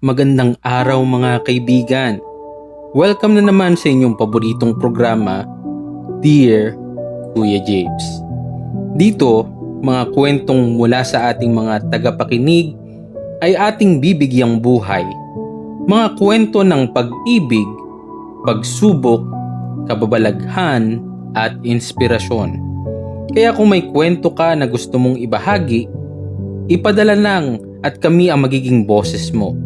Magandang araw mga kaibigan. Welcome na naman sa inyong paboritong programa, Dear Kuya Japes. Dito, mga kwentong mula sa ating mga tagapakinig ay ating bibigyang buhay. Mga kwento ng pag-ibig, pagsubok, kababalaghan at inspirasyon. Kaya kung may kwento ka na gusto mong ibahagi, ipadala lang at kami ang magiging boses mo.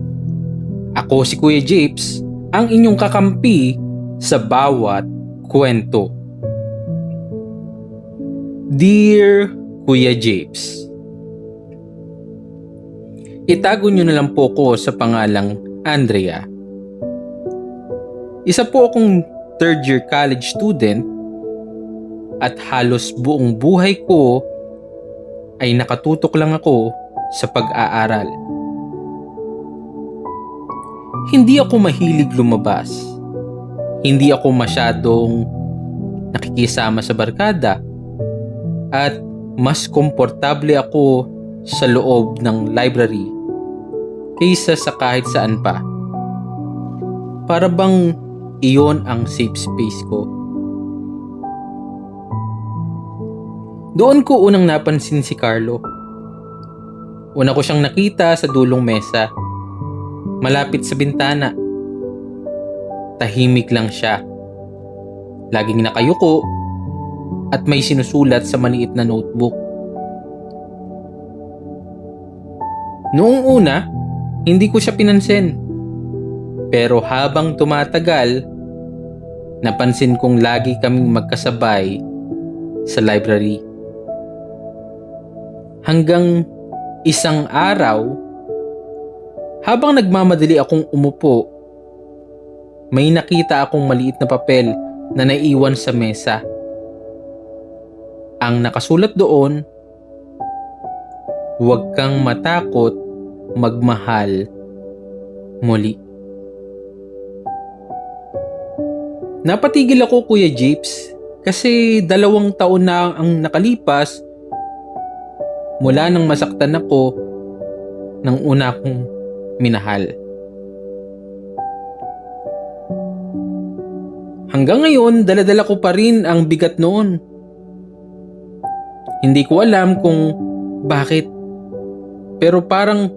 Ako si Kuya Japes, ang inyong kakampi sa bawat kwento. Dear Kuya Japes, itago nyo na lang po ko sa pangalang Andrea. Isa po akong third year college student at halos buong buhay ko ay nakatutok lang ako sa pag-aaral. Hindi ako mahilig lumabas. Hindi ako masyadong nakikisama sa barkada. At mas komportable ako sa loob ng library kaysa sa kahit saan pa. Para bang iyon ang safe space ko. Doon ko unang napansin si Carlo. Una ko siyang nakita sa dulong mesa, malapit sa bintana. Tahimik lang siya. Laging nakayuko at may sinusulat sa maliit na notebook. Noong una, hindi ko siya pinansin. Pero habang tumatagal, napansin kong lagi kaming magkasabay sa library. Hanggang isang araw, habang nagmamadali akong umupo, may nakita akong maliit na papel na naiwan sa mesa. Ang nakasulat doon, "Huwag kang matakot, magmahal muli." Napatigil ako, Kuya Japes, kasi 2 taon na ang nakalipas mula nang masaktan ako ng una kong minahal. Hanggang ngayon, dala-dala ko pa rin ang bigat noon. Hindi ko alam kung bakit, pero parang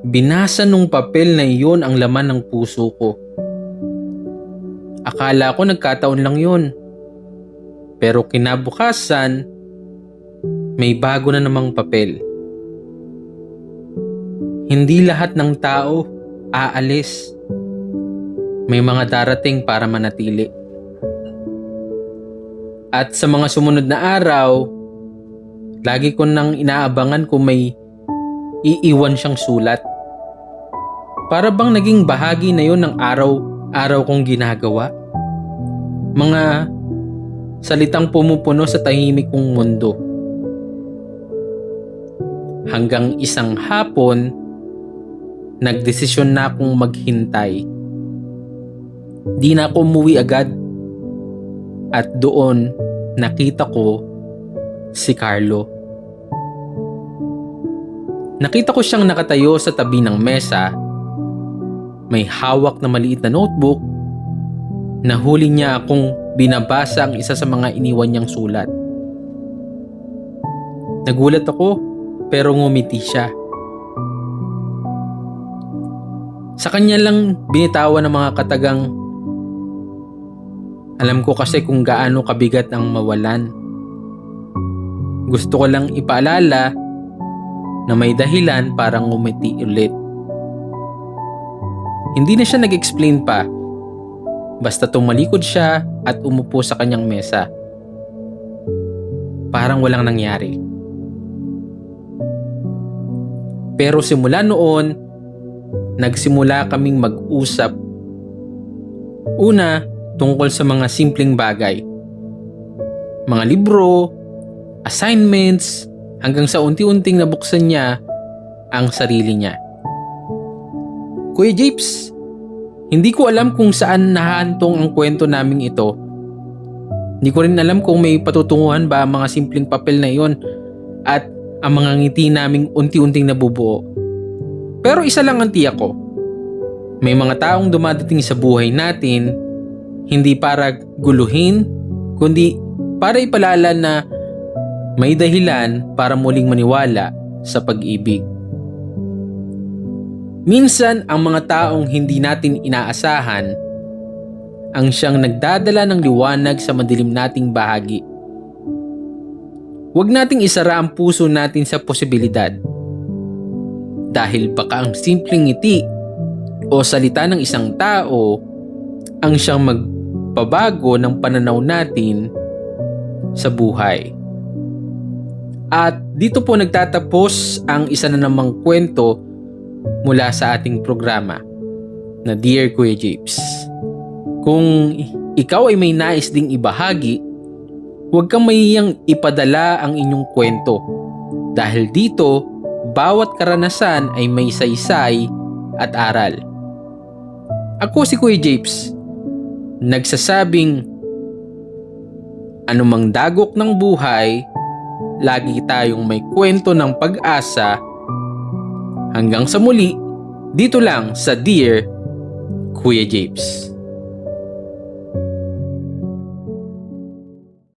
binasa nung papel na iyon ang laman ng puso ko. Akala ko nagkataon lang yun. Pero kinabukasan, may bago na namang papel. Hindi lahat ng tao aalis. May mga darating para manatili. At sa mga sumunod na araw, lagi ko nang inaabangan kung may iiwan siyang sulat. Para bang naging bahagi na yon ng araw-araw kong ginagawa. Mga salitang pumupuno sa tahimik kong mundo. Hanggang isang hapon, nagdesisyon na akong maghintay. Di na ako umuwi agad. At doon, nakita ko si Carlo. Nakita ko siyang nakatayo sa tabi ng mesa. May hawak na maliit na notebook. Nahuli niya akong binabasa ang isa sa mga iniwan niyang sulat. Nagulat ako, pero ngumiti siya. Sa kanya lang binitawan ng mga katagang, "Alam ko kasi kung gaano kabigat ang mawalan. Gusto ko lang ipaalala na may dahilan para ngumiti ulit." Hindi na siya nag-explain pa. Basta tumalikod siya at umupo sa kanyang mesa. Parang walang nangyari. Pero simula noon, nagsimula kaming mag-usap. Una, tungkol sa mga simpleng bagay. Mga libro, assignments, hanggang sa unti-unting nabuksan niya ang sarili niya. Kuya Japes, hindi ko alam kung saan nahahantong ang kwento naming ito. Hindi ko rin alam kung may patutunguhan ba ang mga simpleng papel na iyon at ang mga ngiti naming unti-unting nabubuo. Pero isa lang ang tiyak ko. May mga taong dumadating sa buhay natin hindi para guluhin, kundi para ipalala na may dahilan para muling maniwala sa pag-ibig. Minsan ang mga taong hindi natin inaasahan ang siyang nagdadala ng liwanag sa madilim nating bahagi. Huwag nating isara ang puso natin sa posibilidad. Dahil baka ang simpleng ngiti o salita ng isang tao ang siyang magpabago ng pananaw natin sa buhay. At dito po nagtatapos ang isa na namang kwento mula sa ating programa na Dear Kuya Japes. Kung ikaw ay may nais ding ibahagi, huwag kang mahihiyang ipadala ang inyong kwento. Dahil dito, bawat karanasan ay may saysay at aral. Ako si Kuya Japes, nagsasabing anumang dagok ng buhay, lagi tayong may kwento ng pag-asa. Hanggang sa muli, dito lang sa Dear Kuya Japes.